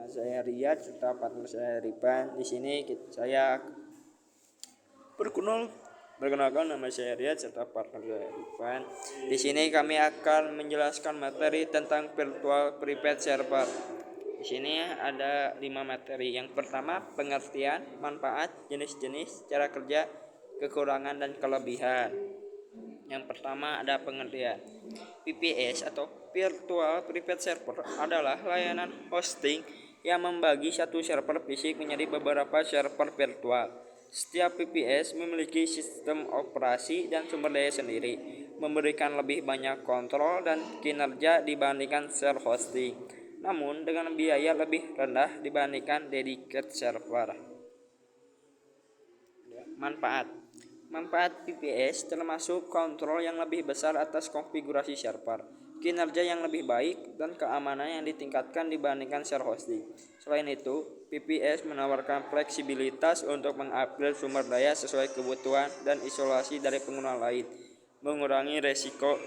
saya Riyad serta partner saya Ripan. Di sini saya perkenalkan nama saya Riyad serta partner saya Ripan. Di sini kami akan menjelaskan materi tentang virtual private server. Di sini ada 5 materi. Yang pertama, pengertian, manfaat, jenis-jenis, cara kerja, kekurangan dan kelebihan. Yang pertama ada pengertian. VPS atau Virtual Private Server adalah layanan hosting yang membagi satu server fisik menjadi beberapa server virtual. Setiap VPS memiliki sistem operasi dan sumber daya sendiri, memberikan lebih banyak kontrol dan kinerja dibandingkan share hosting, namun dengan biaya lebih rendah dibandingkan dedicated server. Manfaat VPS termasuk kontrol yang lebih besar atas konfigurasi server, kinerja yang lebih baik, dan keamanan yang ditingkatkan dibandingkan share hosting. Selain itu, VPS menawarkan fleksibilitas untuk mengupgrade sumber daya sesuai kebutuhan dan isolasi dari pengguna lain, mengurangi resiko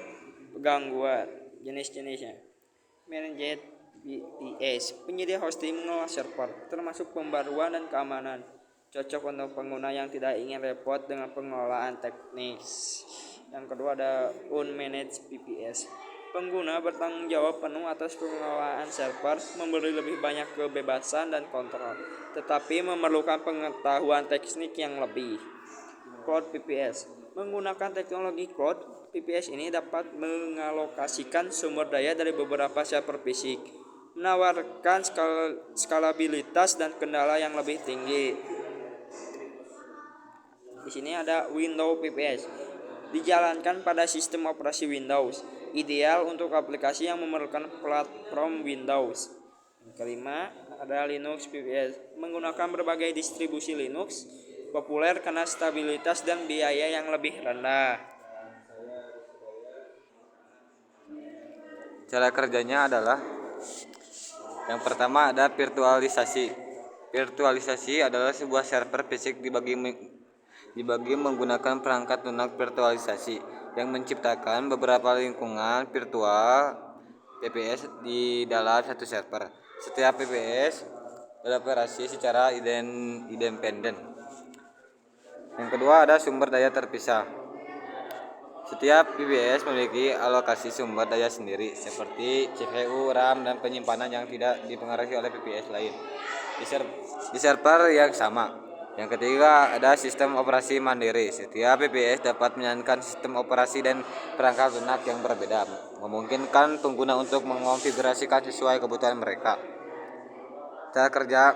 gangguan. Jenis-jenisnya: Managed VPS, penyedia hosting mengelola server, termasuk pembaruan dan keamanan, cocok untuk pengguna yang tidak ingin repot dengan pengelolaan teknis. Yang kedua ada unmanaged VPS. Pengguna bertanggung jawab penuh atas pengelolaan server, memberi lebih banyak kebebasan dan kontrol, tetapi memerlukan pengetahuan teknik yang lebih. Cloud VPS. Menggunakan teknologi cloud, VPS ini dapat mengalokasikan sumber daya dari beberapa server fisik, menawarkan skalabilitas dan kendala yang lebih tinggi. Di sini ada Windows VPS. Dijalankan pada sistem operasi Windows, ideal untuk aplikasi yang memerlukan platform Windows. Yang kelima ada Linux VPS. Menggunakan berbagai distribusi Linux, populer karena stabilitas dan biaya yang lebih rendah. Cara kerjanya adalah yang pertama ada virtualisasi. Virtualisasi adalah sebuah server fisik dibagi menggunakan perangkat lunak virtualisasi yang menciptakan beberapa lingkungan virtual VPS di dalam satu server. Setiap VPS beroperasi secara independen. Yang kedua ada sumber daya terpisah. Setiap VPS memiliki alokasi sumber daya sendiri seperti CPU, RAM, dan penyimpanan yang tidak dipengaruhi oleh VPS lain di server yang sama. Yang ketiga ada sistem operasi mandiri. Setiap VPS dapat menjalankan sistem operasi dan perangkat lunak yang berbeda, memungkinkan pengguna untuk mengonfigurasikan sesuai kebutuhan mereka. Cara kerja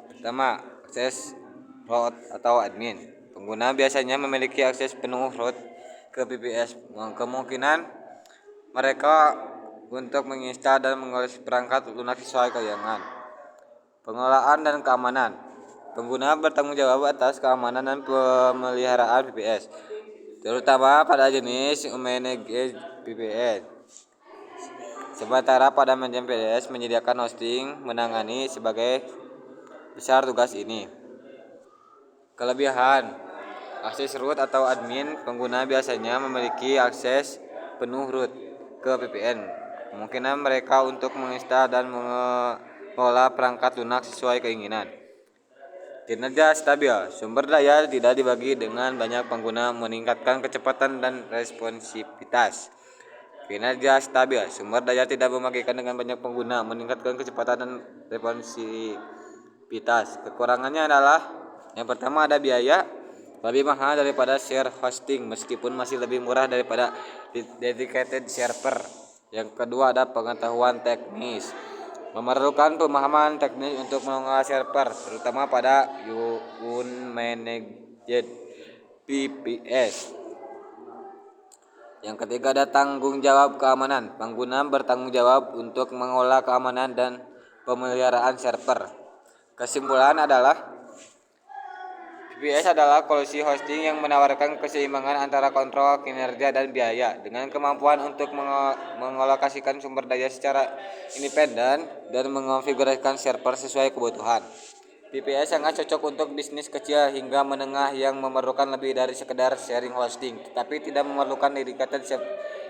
pertama, akses root atau admin. Pengguna biasanya memiliki akses penuh root ke VPS. Kemungkinan mereka untuk menginstal dan mengakses perangkat lunak sesuai keyenangan. Pengelolaan dan keamanan. Pengguna bertanggung jawab atas keamanan dan pemeliharaan VPS, terutama pada jenis unmanaged VPS. Sementara pada manajemen VPS menyediakan hosting menangani sebagai besar tugas ini. Kelebihan: akses root atau admin. Pengguna biasanya memiliki akses penuh root ke VPN. Kemungkinan mereka untuk menginstal dan mengelola perangkat lunak sesuai keinginan. Kinerja stabil. Sumber daya tidak dibagi dengan banyak pengguna, meningkatkan kecepatan dan responsivitas. Kinerja stabil. Sumber daya tidak membagikan dengan banyak pengguna, meningkatkan kecepatan dan responsivitas. Kekurangannya adalah yang pertama ada biaya, lebih mahal daripada share hosting meskipun masih lebih murah daripada dedicated server. Yang kedua ada pengetahuan teknis. Memerlukan pemahaman teknis untuk mengelola server, terutama pada unmanaged VPS. Yang ketiga ada tanggung jawab keamanan. Pengguna bertanggung jawab untuk mengelola keamanan dan pemeliharaan server. Kesimpulan adalah VPS adalah solusi hosting yang menawarkan keseimbangan antara kontrol, kinerja, dan biaya, dengan kemampuan untuk mengalokasikan sumber daya secara independen dan mengonfigurasikan server sesuai kebutuhan. VPS sangat cocok untuk bisnis kecil hingga menengah yang memerlukan lebih dari sekedar sharing hosting, tetapi tidak memerlukan dedicated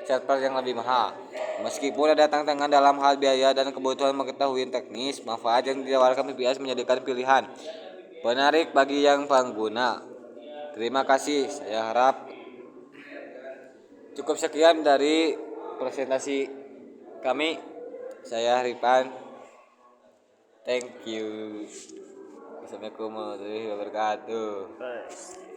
server yang lebih mahal. Meskipun ada tantangan dalam hal biaya dan kebutuhan mengetahui teknis, manfaat yang ditawarkan PPS menjadikan pilihan menarik bagi yang pengguna. Terima kasih. Saya harap cukup sekian dari presentasi kami. Saya Ripan. Thank you. Assalamualaikum warahmatullahi wabarakatuh. Bye.